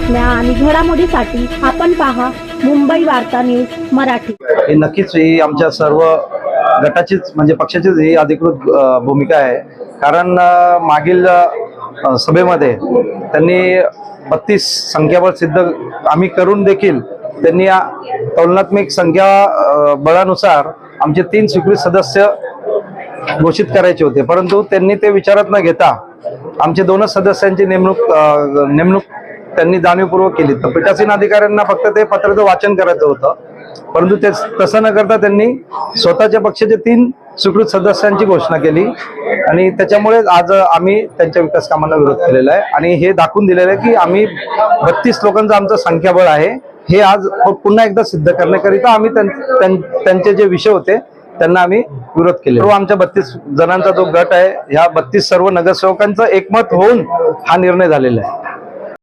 बातम्या आणि घडामोडीसाठी आपण पहा मुंबई वार्ता न्यूज मराठी। हे नक्कीच ही आमच्या सर्व गटाचीच म्हणजे पक्षाचीच ही अधिकृत भूमिका आहे। कारण मागील सभेमध्ये त्यांनी 32 संख्याबळ सिद्ध आम्ही करून देखील त्यांनी तुलनात्मक संख्या बळानुसार आमचे 3 स्वीकृत सदस्य घोषित करायचे होते, परंतु त्यांनी ते विचारात न घेता आमचे 2 सदस्यांची नेमणूक त्यांनी जाणीवपूर्वक केली। तर पीठासीन अधिकाऱ्यांना फक्त ते पत्राचं वाचन करायचं होतं, परंतु ते तसं न करता त्यांनी स्वतःच्या पक्षाचे 3 स्वीकृत सदस्यांची घोषणा केली आणि त्याच्यामुळे आज आम्ही त्यांच्या विकास कामांना विरोध केलेला आहे आणि हे दाखवून दिलेलं आहे की आम्ही 32 लोकांचं आमचं संख्याबळ आहे हे आज पुन्हा एकदा सिद्ध करण्याकरिता आम्ही त्यांचे जे विषय होते त्यांना आम्ही विरोध केले। आमच्या 32 जणांचा जो गट आहे ह्या 32 सर्व नगरसेवकांचं एकमत होऊन हा निर्णय झालेला आहे।